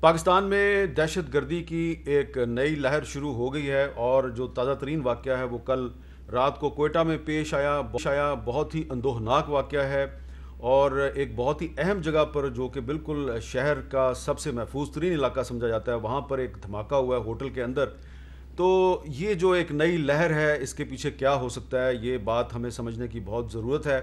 پاکستان میں دہشت گردی کی ایک نئی لہر شروع ہو گئی ہے، اور جو تازہ ترین واقعہ ہے وہ کل رات کو کوئٹہ میں پیش آیا۔ بہت ہی اندوہناک واقعہ ہے، اور ایک بہت ہی اہم جگہ پر جو کہ بالکل شہر کا سب سے محفوظ ترین علاقہ سمجھا جاتا ہے، وہاں پر ایک دھماکہ ہوا ہے ہوٹل کے اندر۔ تو یہ جو ایک نئی لہر ہے، اس کے پیچھے کیا ہو سکتا ہے، یہ بات ہمیں سمجھنے کی بہت ضرورت ہے۔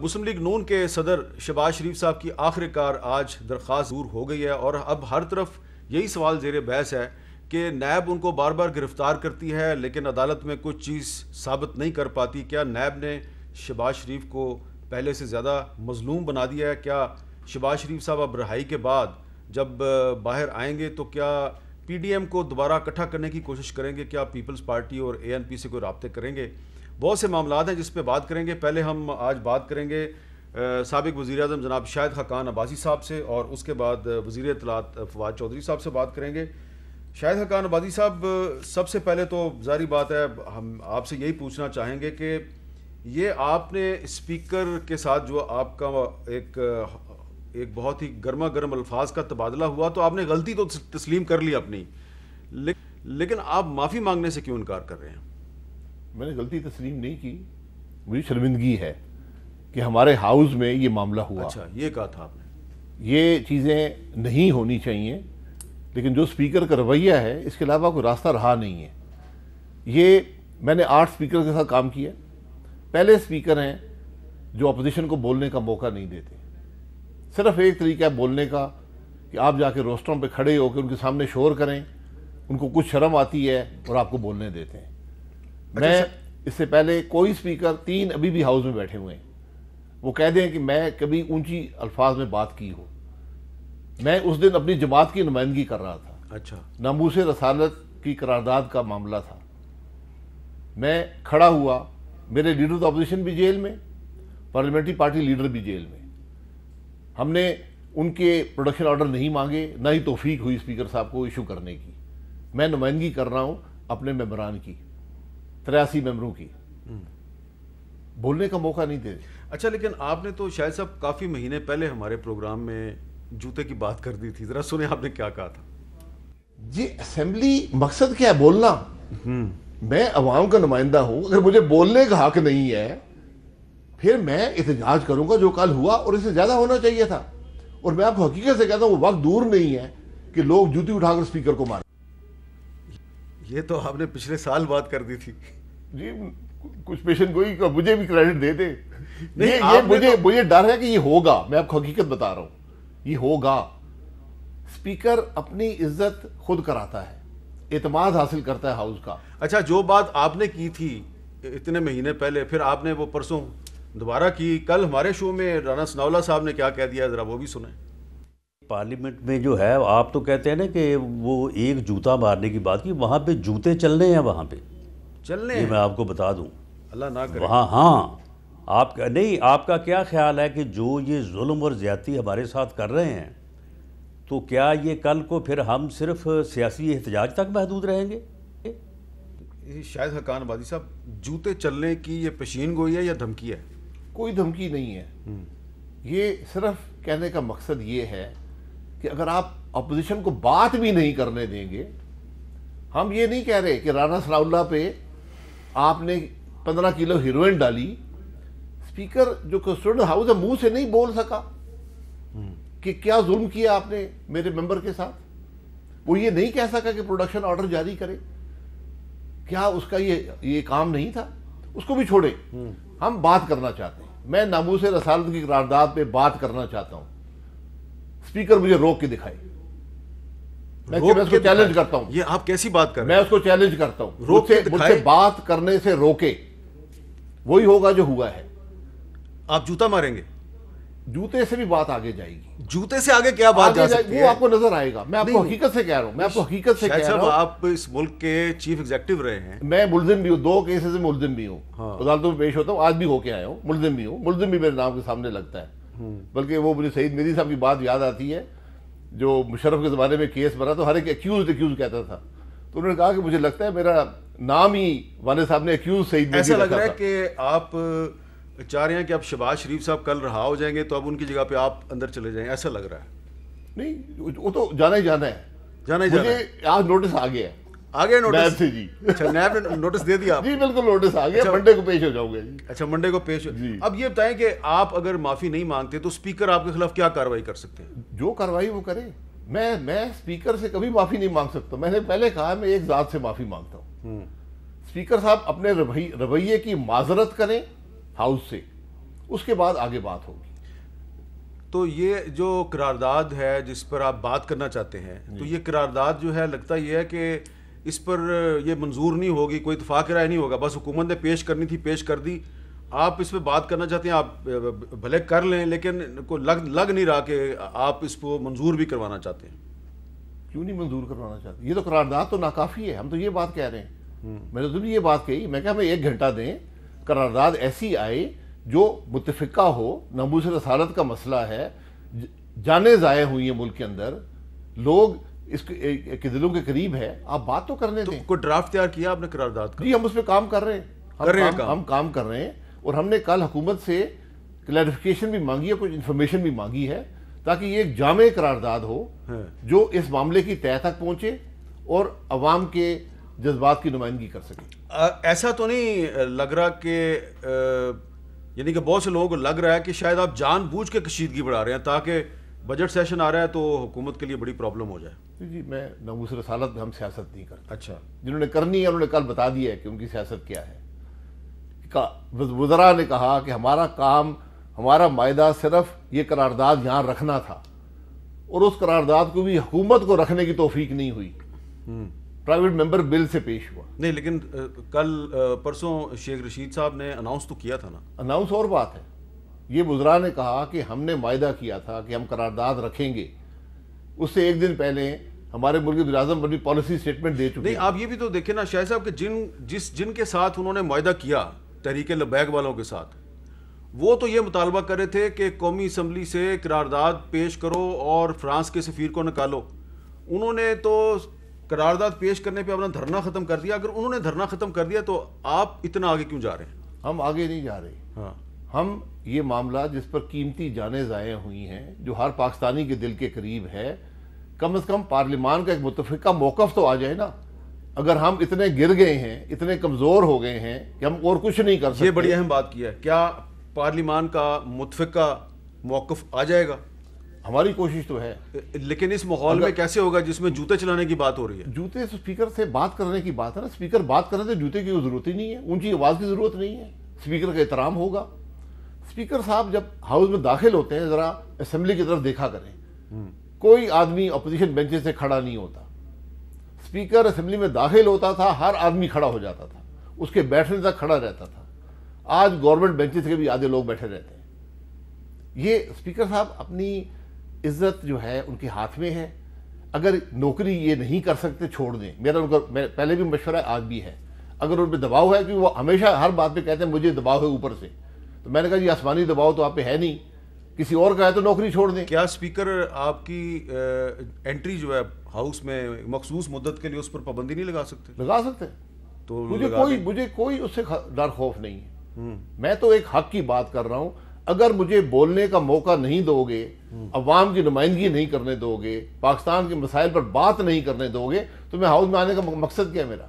مسلم لیگ نون کے صدر شہباز شریف صاحب کی آخر کار آج درخواست دور ہو گئی ہے، اور اب ہر طرف یہی سوال زیر بحث ہے کہ نیب ان کو بار بار گرفتار کرتی ہے لیکن عدالت میں کچھ چیز ثابت نہیں کر پاتی۔ کیا نیب نے شہباز شریف کو پہلے سے زیادہ مظلوم بنا دیا ہے؟ کیا شہباز شریف صاحب اب رہائی کے بعد جب باہر آئیں گے تو کیا پی ڈی ایم کو دوبارہ اکٹھا کرنے کی کوشش کریں گے؟ کیا پیپلز پارٹی اور اے این پی سے کوئی رابطے کریں گے؟ بہت سے معاملات ہیں جس پہ بات کریں گے۔ پہلے ہم آج بات کریں گے سابق وزیر اعظم جناب شاہد خاقان عباسی صاحب سے، اور اس کے بعد وزیر اطلاعات فواد چودھری صاحب سے بات کریں گے۔ شاہد خاقان عباسی صاحب، سب سے پہلے تو ظاہری بات ہے، ہم آپ سے یہی پوچھنا چاہیں گے کہ یہ آپ نے اسپیکر کے ساتھ جو آپ کا ایک بہت ہی گرما گرم الفاظ کا تبادلہ ہوا، تو آپ نے غلطی تو تسلیم کر لی اپنی، لیکن آپ معافی مانگنے سے کیوں انکار کر رہے ہیں؟ میں نے غلطی تسلیم نہیں کی، مجھے شرمندگی ہے کہ ہمارے ہاؤس میں یہ معاملہ ہوا۔ اچھا، یہ کہا تھا آپ نے؟ یہ چیزیں نہیں ہونی چاہیے، لیکن جو اسپیکر کا رویہ ہے اس کے علاوہ کوئی راستہ رہا نہیں ہے۔ یہ میں نے 8 اسپیکر کے ساتھ کام کیا۔ پہلے اسپیکر ہیں جو اپوزیشن کو بولنے کا موقع نہیں دیتے۔ صرف ایک طریقہ ہے بولنے کا کہ آپ جا کے روسٹروں پہ کھڑے ہو کے ان کے سامنے شور کریں، ان کو کچھ شرم آتی ہے اور آپ کو بولنے دیتے ہیں۔ میں اس سے پہلے کوئی اسپیکر 3 ابھی بھی ہاؤس میں بیٹھے ہوئے ہیں، وہ کہہ دیں کہ میں کبھی اونچی الفاظ میں بات کی ہو۔ میں اس دن اپنی جماعت کی نمائندگی کر رہا تھا۔ اچھا، ناموس رسالت کی قرارداد کا معاملہ تھا۔ میں کھڑا ہوا، میرے لیڈر آف اپوزیشن بھی جیل میں، پارلیمنٹری پارٹی لیڈر بھی جیل میں۔ ہم نے ان کے پروڈکشن آرڈر نہیں مانگے، نہ ہی توفیق ہوئی اسپیکر صاحب کو ایشو کرنے کی۔ میں نمائندگی کر رہا ہوں اپنے ممبران کی، 83 ممبروں کی، بولنے کا موقع نہیں دے۔ اچھا، لیکن آپ نے تو شاہد صاحب کافی مہینے پہلے ہمارے پروگرام میں جوتے کی بات کر دی تھی، ذرا سنیں آپ نے کیا کہا تھا۔ جی، اسمبلی مقصد کیا ہے؟ بولنا۔ میں عوام کا نمائندہ ہوں، اگر مجھے بولنے کا حق نہیں ہے پھر میں احتجاج کروں گا جو کل ہوا، اور اس سے زیادہ ہونا چاہیے تھا۔ اور میں آپ کو حقیقت سے کہتا ہوں، وہ وقت دور نہیں ہے کہ لوگ جوتی اٹھا کر اسپیکر کو ماریں۔ یہ تو آپ نے پچھلے سال بات کر دی تھی۔ جی، کچھ پیشن گوئی کا مجھے بھی کریڈٹ دے دے۔ نہیں، مجھے ڈر ہے کہ یہ ہوگا، میں آپ کو حقیقت بتا رہا ہوں، یہ ہوگا۔ اسپیکر اپنی عزت خود کراتا ہے، اعتماد حاصل کرتا ہے ہاؤس کا۔ اچھا، جو بات آپ نے کی تھی اتنے مہینے پہلے، پھر آپ نے وہ پرسوں دوبارہ کی۔ کل ہمارے شو میں رانا ثناءاللہ صاحب نے کیا کہہ دیا، ذرا وہ بھی سنیں۔ پارلیمنٹ میں جو ہے، آپ تو کہتے ہیں نا کہ وہ ایک جوتا مارنے کی بات کی، وہاں پہ جوتے چلنے ہیں، وہاں پہ چلنے یہ میں آپ کو بتا دوں، اللہ نہ کرے وہاں۔ ہاں، آپ کا نہیں، آپ کا کیا خیال ہے کہ جو یہ ظلم اور زیادتی ہمارے ساتھ کر رہے ہیں، تو کیا یہ کل کو پھر ہم صرف سیاسی احتجاج تک محدود رہیں گے؟ شاہد خاقان عباسی صاحب، جوتے چلنے کی یہ پیشین گوئی ہے یا دھمکی ہے؟ کوئی دھمکی نہیں ہے۔ یہ صرف کہنے کا مقصد یہ ہے کہ اگر آپ اپوزیشن کو بات بھی نہیں کرنے دیں گے، ہم یہ نہیں کہہ رہے کہ رانا ثناءاللہ پہ آپ نے 15 کلو ہیروئن ڈالی، اسپیکر جو کنسٹیٹیوشن ہاؤس ہے منہ سے نہیں بول سکا کہ کیا ظلم کیا آپ نے میرے ممبر کے ساتھ۔ وہ یہ نہیں کہہ سکا کہ پروڈکشن آرڈر جاری کرے۔ کیا اس کا یہ کام نہیں تھا؟ اس کو بھی چھوڑے، ہم بات کرنا چاہتے ہیں۔ میں ناموس رسالت کی قرارداد پہ بات کرنا چاہتا ہوں، اسپیکر مجھے روک کے دکھائے۔ میں اس کو چیلنج کرتا ہوں۔ یہ آپ کیسی بات کر رہے میں ہیں؟ اس کو چیلنج کرتا ہوں، روک کے مجھ سے بات کرنے سے روکے، وہی ہوگا جو ہوا ہے۔ آپ جوتا ماریں گے؟ جوتے سے بھی بات آگے جائے گی۔ جوتے سے آگے کیا بات جا سکتی ہے؟ وہ آپ کو نظر آئے گا۔ میں آپ کو حقیقت سے کہہ رہا ہوں، میں آپ کو حقیقت سے کہہ شاہد رہا صاحب، ہوں۔ آپ اس ملک کے چیف ایگزیکٹو رہے ہیں۔ میں ملزم بھی ہوں، 2 کیسز میں ملزم بھی ہوں، عدالتوں میں پیش ہوتا ہوں، آج بھی ہو کے آیا ہوں، ملزم بھی ہوں۔ ملزم بھی میرے نام کے سامنے لگتا ہے۔ بلکہ وہ مجھے سعید میری صاحب کی بات یاد آتی ہے، جو مشرف کے زمانے میں کیس بنا تو ہر ایک ایکیوز کہتا تھا، تو انہوں نے کہا کہ مجھے لگتا ہے میرا نام ہی والد صاحب نے ایکیوز سعید میری ایسا لگ رہا ہے کہ آپ چاہ رہے ہیں کہ اب شہباز شریف صاحب کل رہا ہو جائیں گے تو اب ان کی جگہ پہ آپ اندر چلے جائیں، ایسا لگ رہا ہے؟ نہیں وہ تو جانا ہی جانا ہے. مجھے آج نوٹس آ گیا ہے آگے نیب نوٹس سے. جی اچھا نیب نے نوٹس دے دیا. جی بالکل نوٹس آ گیا, منڈے کو پیش ہو جاؤں گے. اچھا منڈے کو پیش. اب یہ بتائیں کہ آپ اگر معافی نہیں مانگتے تو اسپیکر آپ کے خلاف کیا کارروائی کر سکتے ہیں؟ جو کارروائی وہ کرے. میں اسپیکر سے کبھی معافی نہیں مانگ سکتا. میں نے پہلے کہا میں ایک ذات سے معافی مانگتا ہوں. اسپیکر صاحب اپنے رویے کی معذرت کریں ہاؤس سے, اس کے بعد آگے بات ہوگی. تو یہ جو قرارداد ہے جس پر آپ بات کرنا چاہتے ہیں, تو یہ قرارداد جو ہے لگتا یہ ہے کہ اس پر یہ منظور نہیں ہوگی, کوئی اتفاق رائے نہیں ہوگا, بس حکومت نے پیش کرنی تھی پیش کر دی. آپ اس پہ بات کرنا چاہتے ہیں, آپ بھلے کر لیں, لیکن کوئی لگ نہیں رہا کہ آپ اس کو منظور بھی کروانا چاہتے ہیں. کیوں نہیں منظور کروانا چاہتے؟ یہ تو قرارداد تو ناکافی ہے. ہم تو یہ بات کہہ رہے ہیں. میں نے تو یہ بات کہی, میں کہا ہمیں 1 گھنٹہ دیں, قرارداد ایسی آئے جو متفقہ ہو. ناموس رسالت کا مسئلہ ہے, جانیں ضائع ہوئی ہیں ملک کے اندر, لوگ اس کے دلوں کے قریب ہے. آپ بات تو کرنے دیں. کوئی ڈرافٹ تیار کیا آپ نے قرارداد کا؟ جی ہم اس پہ کام کر رہے ہیں. ہم کام کر رہے ہیں, اور ہم نے کل حکومت سے کلیریفیکیشن بھی مانگی ہے, کچھ انفارمیشن بھی مانگی ہے, تاکہ یہ ایک جامع قرارداد ہو جو اس معاملے کی تہہ تک پہنچے اور عوام کے جذبات کی نمائندگی کر سکے. ایسا تو نہیں لگ رہا کہ یعنی کہ بہت سے لوگوں کو لگ رہا ہے کہ شاید آپ جان بوجھ کے کشیدگی بڑھا رہے ہیں تاکہ بجٹ سیشن آ رہا ہے تو حکومت کے لیے بڑی پرابلم ہو جائے؟ جی میں ناموس رسالت میں ہم سیاست نہیں کرتے. اچھا, جنہوں نے کرنی ہے انہوں نے کل بتا دیا ہے کہ ان کی سیاست کیا ہے. وزراء نے کہا کہ ہمارا کام, ہمارا معاہدہ صرف یہ قرارداد یہاں رکھنا تھا, اور اس قرارداد کو بھی حکومت کو رکھنے کی توفیق نہیں ہوئی, پرائیویٹ ممبر بل سے پیش ہوا. نہیں لیکن کل پرسوں شیخ رشید صاحب نے اناؤنس تو کیا تھا نا. اناؤنس اور بات ہے. یہ وزراء نے کہا کہ ہم نے معاہدہ کیا تھا کہ ہم قرارداد رکھیں گے, اس سے 1 دن پہلے ہمارے ملک وزیر اعظم اپنی پالیسی سٹیٹمنٹ دے چکے ہیں. نہیں آپ یہ بھی تو دیکھیں نا شاہ صاحب کہ جن کے ساتھ انہوں نے معاہدہ کیا تحریک لبیک والوں کے ساتھ, وہ تو یہ مطالبہ کر رہے تھے کہ قومی اسمبلی سے قرارداد پیش کرو اور فرانس کے سفیر کو نکالو. انہوں نے تو قرارداد پیش کرنے پہ اپنا دھرنا ختم کر دیا. اگر انہوں نے دھرنا ختم کر دیا تو آپ اتنا آگے کیوں جا رہے ہیں؟ ہم آگے نہیں جا رہے. ہاں ہم یہ معاملہ جس پر قیمتی جانیں ضائع ہوئی ہیں, جو ہر پاکستانی کے دل کے قریب ہے, کم از کم پارلیمان کا ایک متفقہ موقف تو آ جائے نا. اگر ہم اتنے گر گئے ہیں, اتنے کمزور ہو گئے ہیں کہ ہم اور کچھ نہیں کر سکتے. یہ بڑی اہم بات کی ہے. کیا پارلیمان کا متفقہ موقف آ جائے گا؟ ہماری کوشش تو ہے. لیکن اس ماحول میں کیسے ہوگا جس میں جوتے چلانے کی بات ہو رہی ہے؟ جوتے اسپیکر سے بات کرنے کی بات ہے نا. اسپیکر بات کرنے سے جوتے کی ضرورت ہی نہیں ہے, اونچی آواز کی ضرورت نہیں ہے. اسپیکر کا احترام ہوگا. اسپیکر صاحب جب ہاؤس میں داخل ہوتے ہیں ذرا اسمبلی کی طرف دیکھا کریں. کوئی آدمی اپوزیشن بینچز سے کھڑا نہیں ہوتا. اسپیکر اسمبلی میں داخل ہوتا تھا, ہر آدمی کھڑا ہو جاتا تھا, اس کے بیٹھنے تک کھڑا رہتا تھا. آج گورنمنٹ بینچز کے بھی آدھے لوگ بیٹھے رہتے ہیں. یہ اسپیکر صاحب اپنی عزت جو ہے ان کے ہاتھ میں ہے. اگر نوکری یہ نہیں کر سکتے چھوڑ دیں. میرا ان کو پہلے بھی مشورہ ہے, آج بھی ہے. اگر ان پہ دباؤ ہے, کیونکہ وہ ہمیشہ ہر بات پہ کہتے ہیں مجھے دباؤ ہے اوپر سے, تو میں نے کہا یہ آسمانی دباؤ تو آپ پہ ہے نہیں, کسی اور کا ہے تو نوکری چھوڑ دیں. کیا اسپیکر آپ کی انٹری جو ہے ہاؤس میں مخصوص مدت کے لیے اس پر پابندی نہیں لگا سکتے؟ لگا سکتے. تو مجھے کوئی اس سے ڈر خوف نہیں ہے. میں تو ایک حق کی بات کر رہا ہوں. اگر مجھے بولنے کا موقع نہیں دو گے, عوام کی نمائندگی نہیں کرنے دو گے, پاکستان کے مسائل پر بات نہیں کرنے دو گے, تو میں ہاؤس میں آنے کا مقصد کیا ہے میرا؟